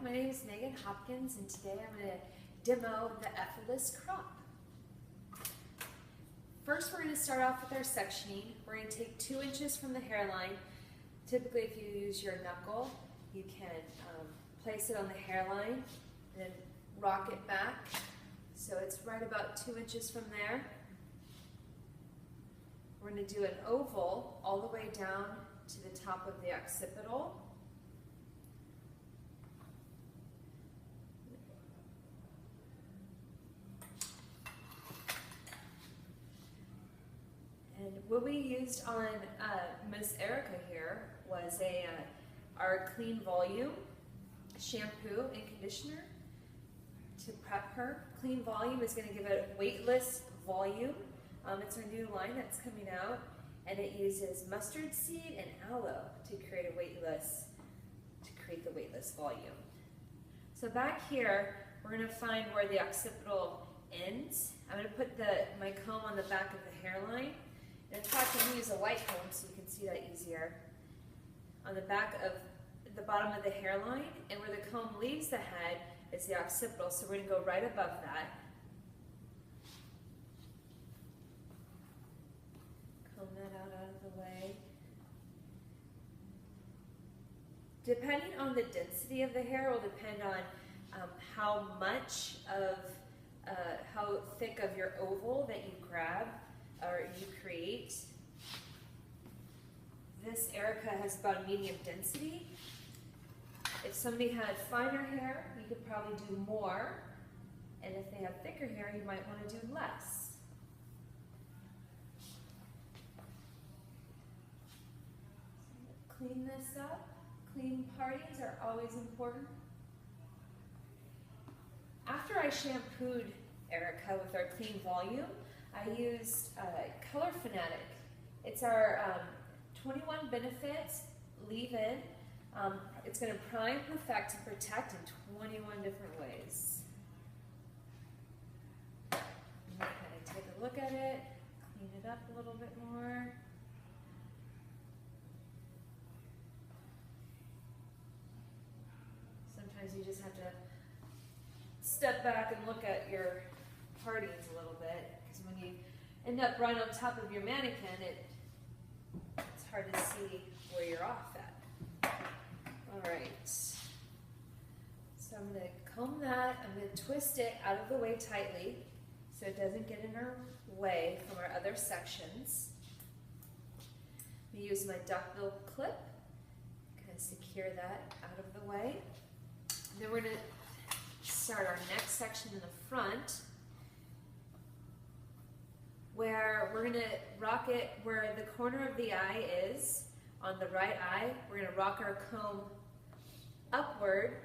my name is Megan Hopkins, and today I'm going to demo the Effortless crop. First, we're going to start off with our sectioning. We're going to take 2 inches from the hairline. Typically, if you use your knuckle, you can place it on the hairline and then rock it back. So it's right about 2 inches from there. We're going to do an oval all the way down to the top of the occipital. And what we used on Miss Erica here was our Clean Volume shampoo and conditioner to prep her. Clean Volume is going to give it weightless volume. It's our new line that's coming out, and it uses mustard seed and aloe to create the weightless volume. So back here, we're going to find where the occipital ends. I'm going to put my comb on the back of the hairline. And in fact, I'm going to use a white comb so you can see that easier. On the back of the bottom of the hairline, and where the comb leaves the head is the occipital, so we're going to go right above that. Comb that out of the way. Depending on the density of the hair will depend on how much of, how thick of your oval that you grab or you create. This Erica has about medium density. If somebody had finer hair, you could probably do more. And if they have thicker hair, you might want to do less. Clean this up. Clean parties are always important. After I shampooed Erica with our Clean Volume, I used Color Fanatic. It's our 21 Benefits Leave-In. It's going to prime, perfect, and protect in 21 different ways. I'm going to take a look at it, clean it up a little bit more. Sometimes you just have to step back and look at your parties a little bit, because when you end up right on top of your mannequin, it's hard to see where you're off at. All right, so I'm going to comb that. I'm going to twist it out of the way tightly so it doesn't get in our way from our other sections. I'm going to use my duckbill clip, kind of secure that out of the way. And then we're going to start our next section in the front, where we're going to rock it where the corner of the eye is. On the right eye, we're going to rock our comb upward,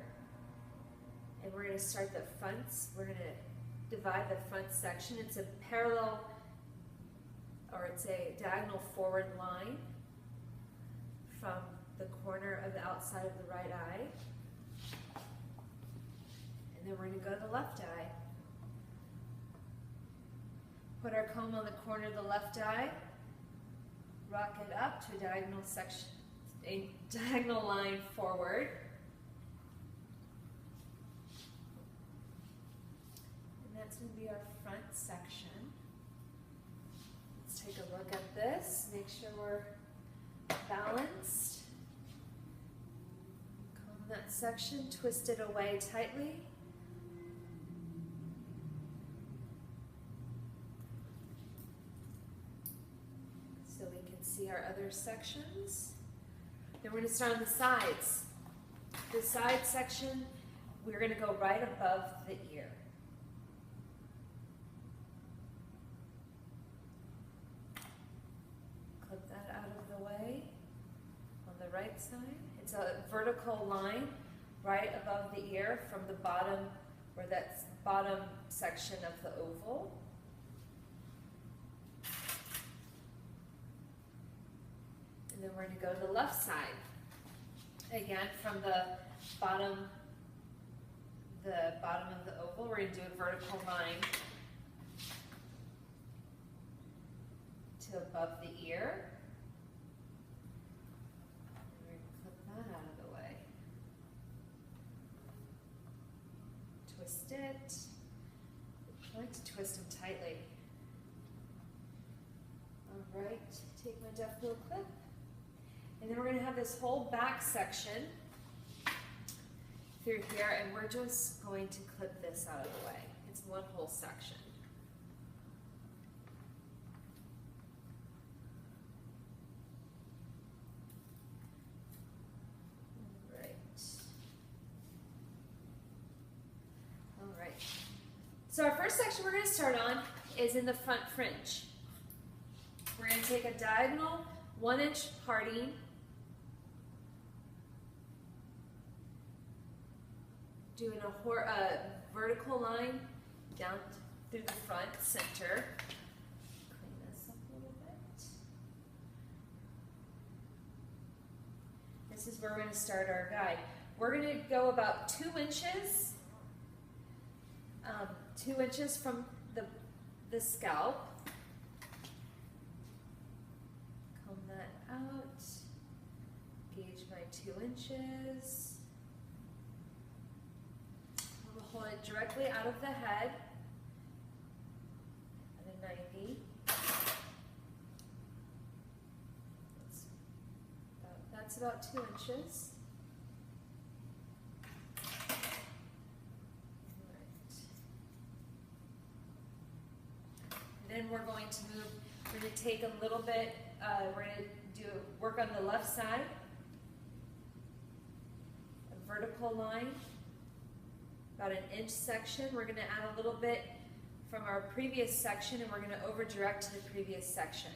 and we're going to start the fronts. We're going to divide the front section. It's a parallel, or it's a diagonal forward line from the corner of the outside of the right eye. And then we're going to go to the left eye. Put our comb on the corner of the left eye, rock it up to a diagonal section, a diagonal line forward. And that's going to be our front section. Let's take a look at this, make sure we're balanced. Comb that section, twist it away tightly. So we can see our other sections. Then we're going to start on the sides. The side section, we're going to go right above the ear. Clip that out of the way on the right side. It's a vertical line right above the ear from the bottom, where that's bottom section of the oval. And then we're going to go to the left side. Again, from the bottom of the oval, we're going to do a vertical line to above the ear. And we're going to clip that out of the way. twist it. I like to twist them tightly. All right, take my duck bill clip. And then we're going to have this whole back section through here, and we're just going to clip this out of the way. It's one whole section. All right. So our first section we're going to start on is in the front fringe. We're going to take a diagonal 1-inch parting, doing a vertical line down through the front center. Clean this up a little bit. This is where we're going to start our guide. We're going to go about 2 inches, 2 inches from the scalp. Comb that out. Gauge my 2 inches. Hold it directly out of the head at a 90. That's about 2 inches. And then we're going to move, we're going to take a little bit, we're going to work on the left side, a vertical line. About 1 inch section. We're going to add a little bit from our previous section, and we're going to over direct to the previous section.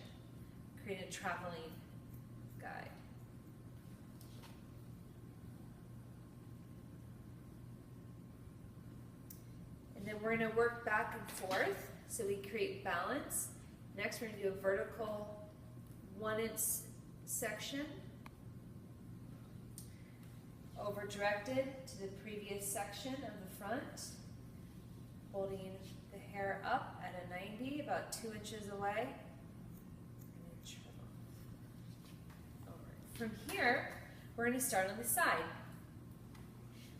Create a traveling guide. And then we're going to work back and forth so we create balance. Next, we're going to do a vertical 1-inch section. Over directed to the previous section of the front, holding the hair up at a 90, about 2 inches away. From here, we're going to start on the side.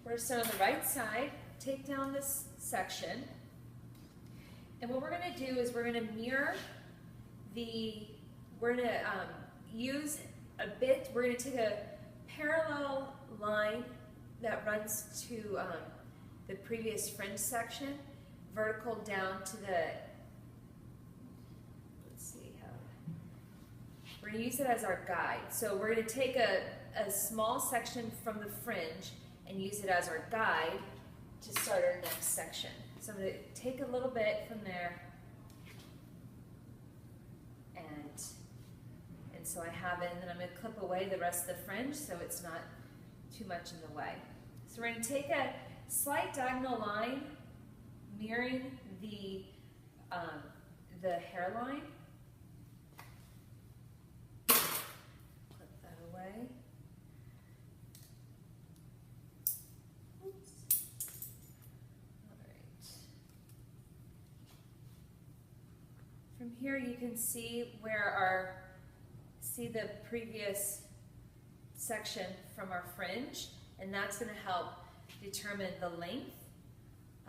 We're going to start on the right side, take down this section, and what we're going to do is we're going to mirror we're going to use a bit, we're going to take a parallel line that runs to the previous fringe section, vertical down to the, let's see how, we're going to use it as our guide. So we're going to take a small section from the fringe and use it as our guide to start our next section. So I'm going to take a little bit from there, and so I have it, and then I'm going to clip away the rest of the fringe so it's not too much in the way. So we're going to take a slight diagonal line mirroring the hairline. Clip that away. Oops. All right. From here you can see where the previous section from our fringe, and that's going to help determine the length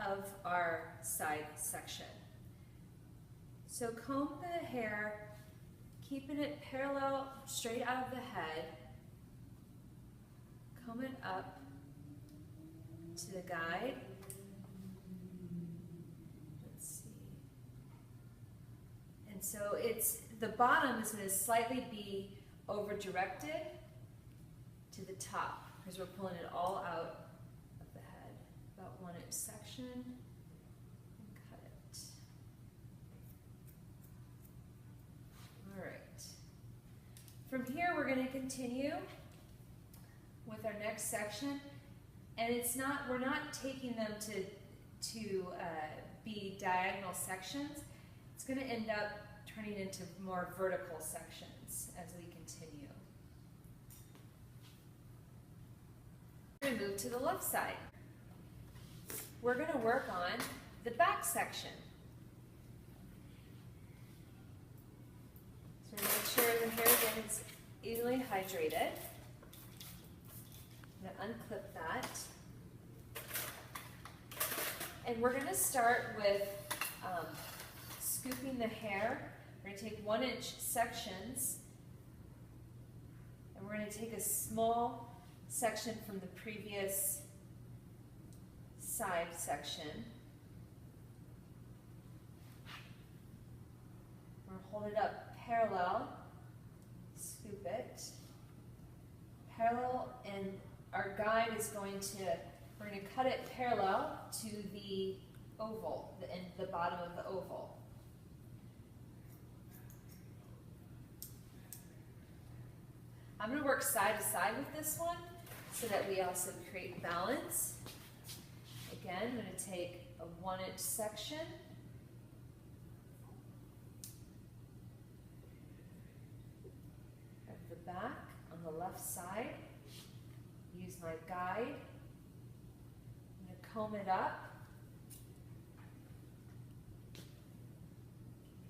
of our side section. So comb the hair, keeping it parallel straight out of the head, comb it up to the guide. Let's see. And so the bottom is going to slightly be over directed to the top because we're pulling it all out of the head. About 1 inch section, and cut it. All right. From here we're going to continue with our next section, and we're not taking them to be diagonal sections. It's going to end up turning into more vertical sections as we continue. We're going to move to the left side. We're going to work on the back section. So make sure the hair again is evenly hydrated. I'm going to unclip that. And we're going to start with scooping the hair. We're going to take 1-inch sections, and we're going to take a small section from the previous side section. We're going to hold it up parallel, scoop it, parallel, and our guide is going to, we're going to cut it parallel to the oval, the bottom of the oval. I'm going to work side to side with this one so that we also create balance. Again, I'm going to take a 1-inch section. At the back on the left side, use my guide. I'm going to comb it up.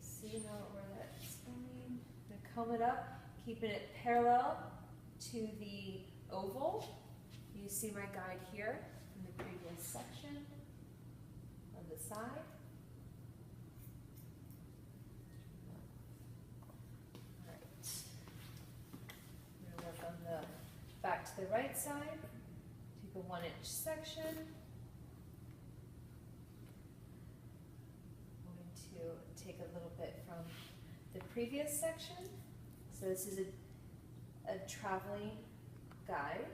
See where that's going? I'm going to comb it up, keeping it parallel to the oval. You see my guide here in the previous section on the side. All right. I'm going to work on the back to the right side. Take a 1-inch section. I'm going to take a little bit from the previous section. So this is a traveling guide,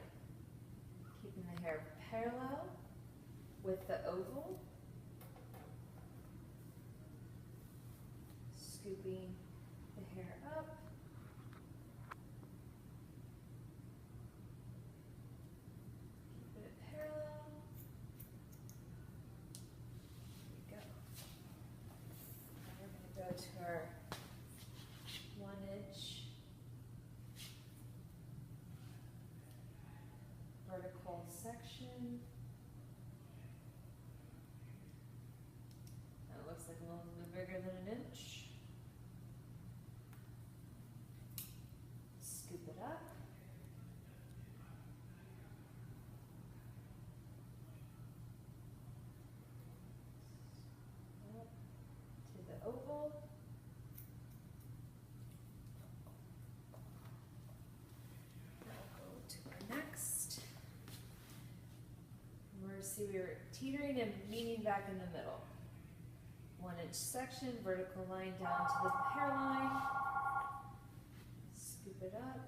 keeping the hair parallel with the oval, scooping the hair up, keep it parallel. There we go. Now we're going to go to our 1-inch vertical section. That looks like a little bit bigger than 1 inch. Scoop it up. Up to the oval. See, we're teetering and meeting back in the middle. 1-inch section, vertical line down to the hairline. Scoop it up.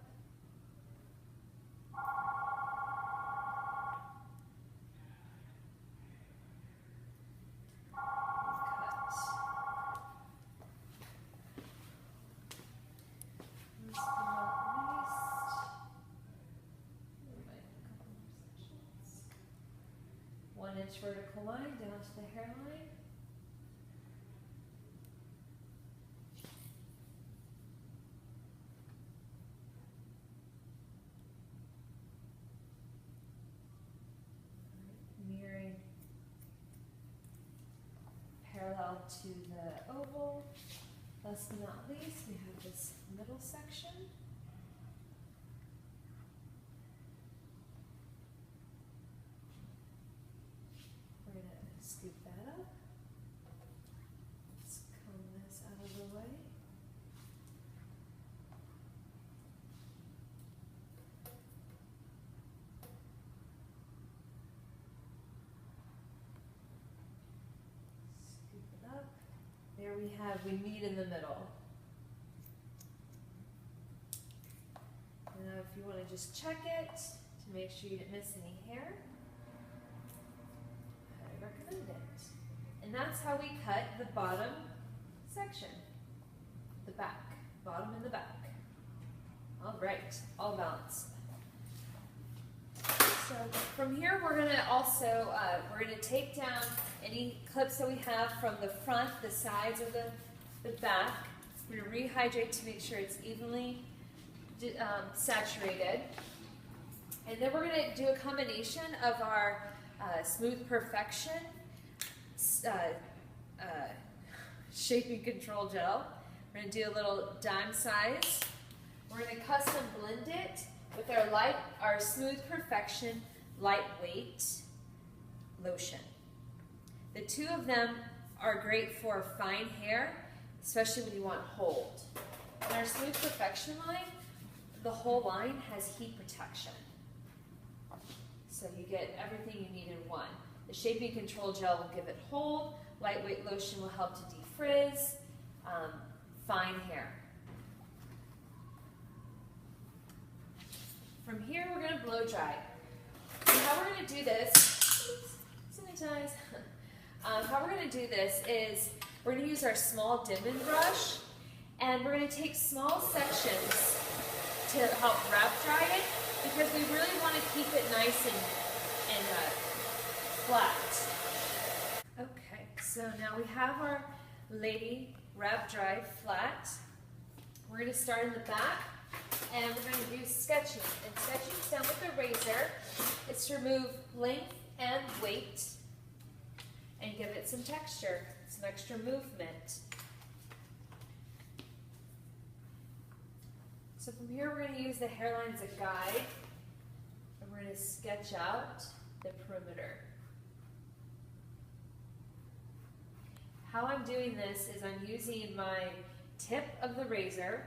Inch vertical line down to the hairline. Mirroring parallel to the oval. Last but not least, we have this middle section. Scoop that up. Let's comb this out of the way. Scoop it up. There we have, we meet in the middle. Now if you want to just check it to make sure you didn't miss any hair, recommend it. And that's how we cut the bottom section, the back, bottom and the back. All right, all balanced. So from here, we're gonna also, we're gonna take down any clips that we have from the front, the sides, or the back. We're gonna rehydrate to make sure it's evenly saturated. And then we're gonna do a combination of our Smooth Perfection shaping control gel. We're going to do a little dime size. We're going to custom blend it with our Smooth Perfection lightweight lotion. The two of them are great for fine hair, especially when you want hold. In our Smooth Perfection line, the whole line has heat protection. So you get everything you need in one. The Shaping Control Gel will give it hold. Lightweight lotion will help to defrizz. Fine hair. From here, we're going to blow dry. And how we're going to do this, how we're going to do this is we're going to use our small Denman brush, and we're going to take small sections to help wrap dry it, because we really want to keep it nice and flat. Okay, so now we have our lady wrap dry flat. We're going to start in the back, and we're going to do sketching. And sketching is done with a razor. It's to remove length and weight and give it some texture, some extra movement. So from here, we're going to use the hairline as a guide, and we're going to sketch out the perimeter. How I'm doing this is I'm using my tip of the razor